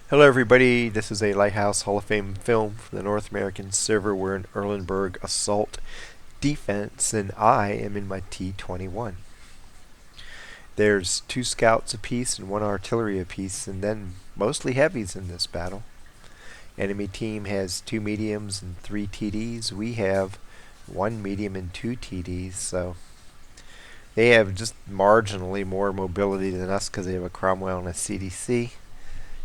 Hello everybody, this is a Lighthouse Hall of Fame film for the North American server. We're in Erlenberg Assault Defense and I am in my T21. There's 2 scouts apiece and 1 artillery apiece and then mostly heavies in this battle. Enemy team has 2 mediums and 3 TDs. We have 1 medium and 2 TDs, so they have just marginally more mobility than us because they have a Cromwell and a CDC.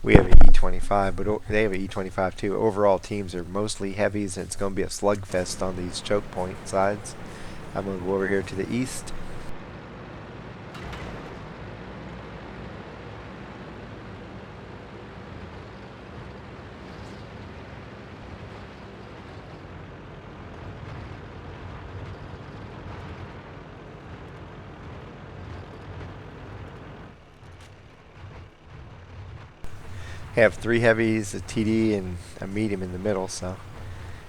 We have an E25, but they have an E25 too. Overall, teams are mostly heavies, and it's going to be a slugfest on these choke point sides. I'm going to go over here to the east. Have 3 heavies, a TD, and a medium in the middle, so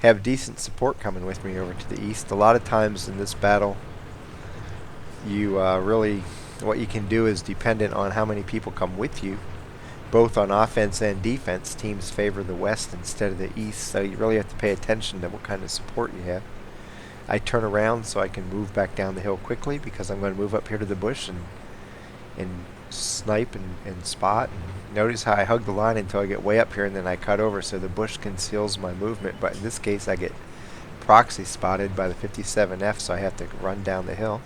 have decent support coming with me over to the east. A lot of times in this battle, you what you can do is dependent on how many people come with you, both on offense and defense. Teams favor the west instead of the east, so you really have to pay attention to what kind of support you have. I turn around so I can move back down the hill quickly because I'm going to move up here to the bush and snipe and spot. And notice how I hug the line until I get way up here and then I cut over so the bush conceals my movement, but in this case I get proxy spotted by the 57F, so I have to run down the hill.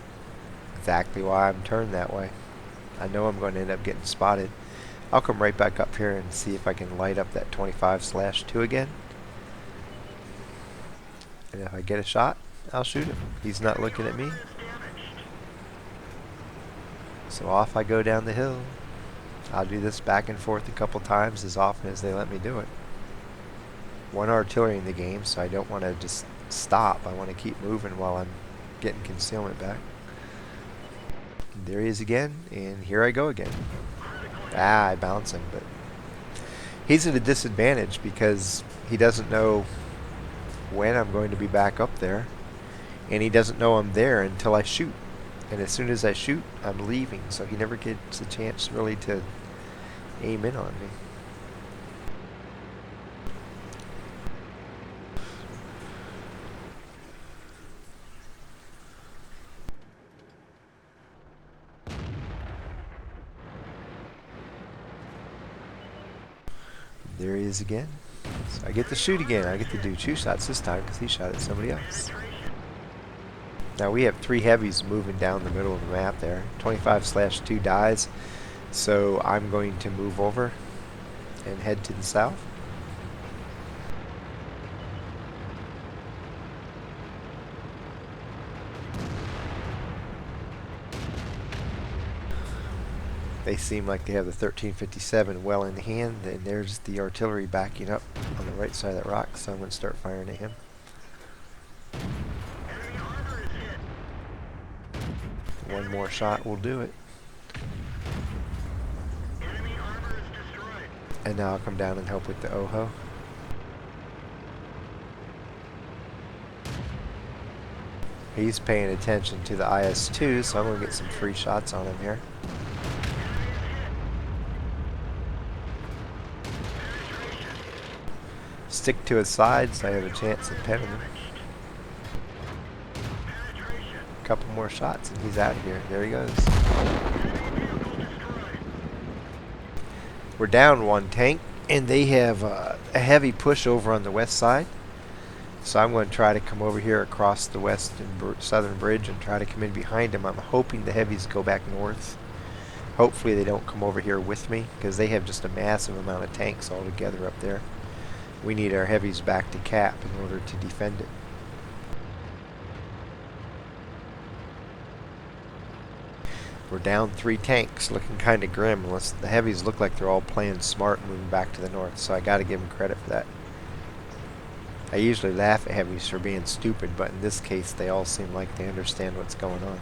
Exactly why I'm turned that way. I know I'm going to end up getting spotted. I'll come right back up here and see if I can light up that 25/2 again. And if I get a shot, I'll shoot him. He's not looking at me. So off I go down the hill. I'll do this back and forth a couple times as often as they let me do it. 1 artillery in the game, so I don't want to just stop. I want to keep moving while I'm getting concealment back. And there he is again, and here I go again. I bounce him, but he's at a disadvantage because he doesn't know when I'm going to be back up there, and he doesn't know I'm there until I shoot. And as soon as I shoot, I'm leaving, so he never gets a chance really to aim in on me. There he is again. So I get to shoot again. I get to do 2 shots this time because he shot at somebody else. Now we have 3 heavies moving down the middle of the map there. 25/2 dies, so I'm going to move over and head to the south. They seem like they have the 1357 well in hand, and there's the artillery backing up on the right side of that rock, so I'm going to start firing at him. One more shot will do it. And now I'll come down and help with the HoF. He's paying attention to the IS-2, so I'm going to get some free shots on him here. Stick to his side so I have a chance at pinning him. Couple more shots and he's out of here. There he goes. We're down 1 tank and they have a heavy push over on the west side, so I'm going to try to come over here across the west and southern bridge and try to come in behind him. I'm hoping the heavies go back north. Hopefully they don't come over here with me because they have just a massive amount of tanks all together up there. We need our heavies back to cap in order to defend it. We're down 3 tanks, looking kind of grim. Unless the heavies look like they're all playing smart and moving back to the north, so I got to give them credit for that. I usually laugh at heavies for being stupid, but in this case they all seem like they understand what's going on.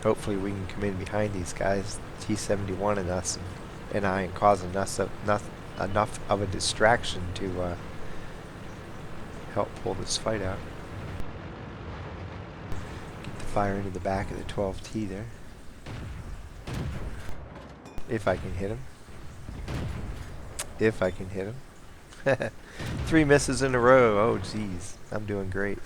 Hopefully we can come in behind these guys, T21 and us, and I, and cause enough of a distraction to help pull this fight out. Fire into the back of the 12T there. If I can hit him. If I can hit him. 3 misses in a row. Oh, geez. I'm doing great.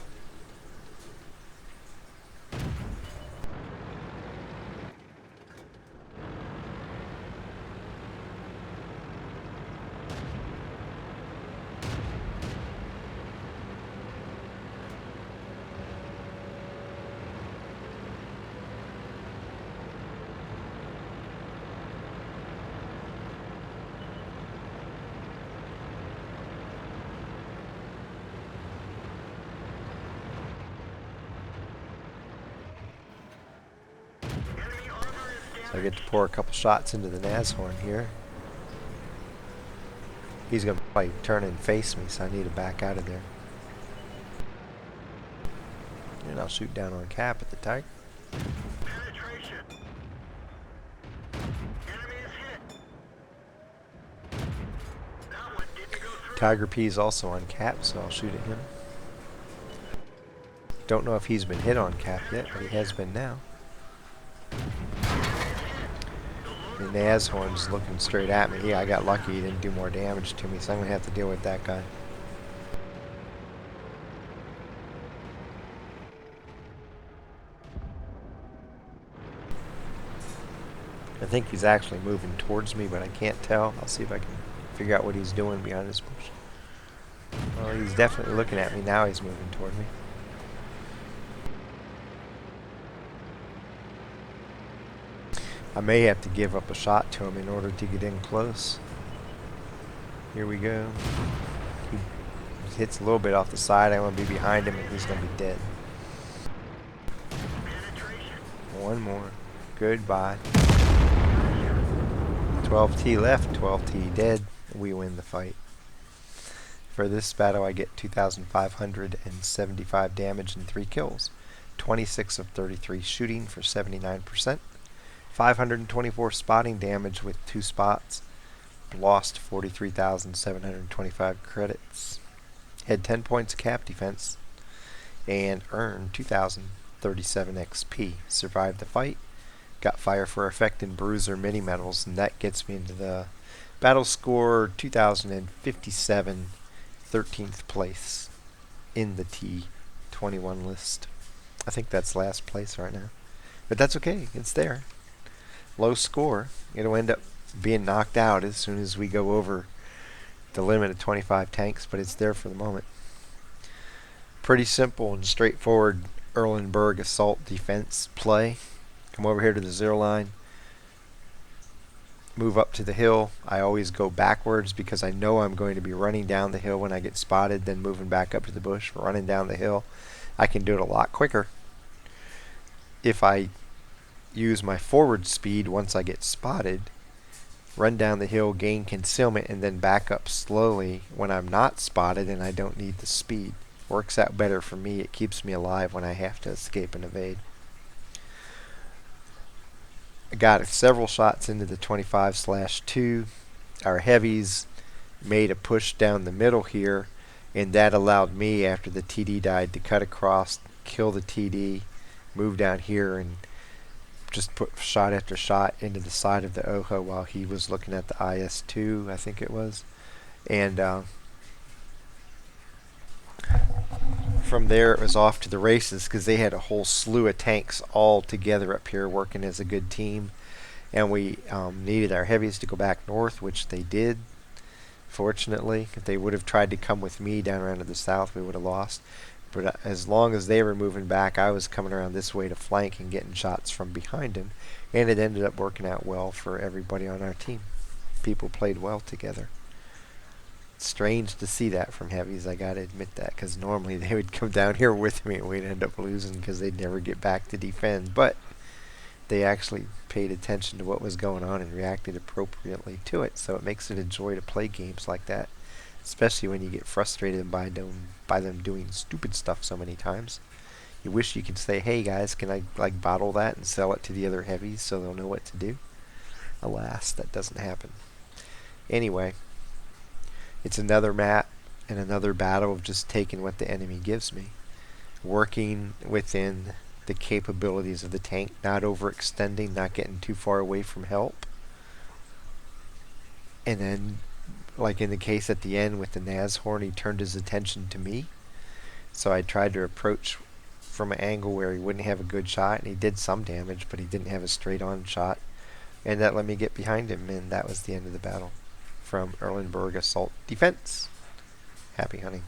So I get to pour a couple shots into the Nashorn here. He's going to probably turn and face me, so I need to back out of there. And I'll shoot down on cap at the Tiger. Penetration. Enemy is hit. That one didn't go through. Tiger P is also on cap, so I'll shoot at him. Don't know if he's been hit on cap yet, but he has been now. The Nashorn's looking straight at me. Yeah, I got lucky he didn't do more damage to me, so I'm going to have to deal with that guy. I think he's actually moving towards me, but I can't tell. I'll see if I can figure out what he's doing behind his bush. Well, he's definitely looking at me. Now he's moving toward me. I may have to give up a shot to him in order to get in close. Here we go. He hits a little bit off the side. I want to be behind him and he's going to be dead. One more. Goodbye. 12T left, 12T dead. We win the fight. For this battle I get 2,575 damage and 3 kills. 26 of 33 shooting for 79%. 524 spotting damage with 2 spots. Lost 43,725 credits. Had 10 points of cap defense. And earned 2,037 XP. Survived the fight. Got fire for effect and bruiser mini medals, and that gets me into the battle score 2,057, 13th place in the T21 list. I think that's last place right now. But that's okay, it's there. Low score. It'll end up being knocked out as soon as we go over the limit of 25 tanks, but it's there for the moment. Pretty simple and straightforward Erlenberg assault defense play. Come over here to the 0 line. Move up to the hill. I always go backwards because I know I'm going to be running down the hill when I get spotted, then moving back up to the bush, running down the hill. I can do it a lot quicker if I use my forward speed once I get spotted, run down the hill, gain concealment, and then back up slowly when I'm not spotted and I don't need the speed. Works out better for me. It keeps me alive when I have to escape and evade. I got several shots into the 25/2. Our heavies made a push down the middle here, and that allowed me, after the TD died, to cut across, kill the TD, move down here, and just put shot after shot into the side of the OHA while he was looking at the IS-2, I think it was. And from there it was off to the races because they had a whole slew of tanks all together up here working as a good team. And we needed our heavies to go back north, which they did, fortunately. If they would have tried to come with me down around to the south, we would have lost. But as long as they were moving back, I was coming around this way to flank and getting shots from behind him. And it ended up working out well for everybody on our team. People played well together. It's strange to see that from heavies, I gotta admit that, because normally they would come down here with me and we'd end up losing because they'd never get back to defend. But they actually paid attention to what was going on and reacted appropriately to it. So it makes it a joy to play games like that. Especially when you get frustrated by them doing stupid stuff so many times. You wish you could say, hey guys, can I bottle that and sell it to the other heavies so they'll know what to do? Alas, that doesn't happen. Anyway, it's another map and another battle of just taking what the enemy gives me. Working within the capabilities of the tank, not overextending, not getting too far away from help, And then, like in the case at the end with the Nashorn, he turned his attention to me. So I tried to approach from an angle where he wouldn't have a good shot, and he did some damage, but he didn't have a straight-on shot. And that let me get behind him, and that was the end of the battle. From Erlenberg Assault Defense. Happy hunting.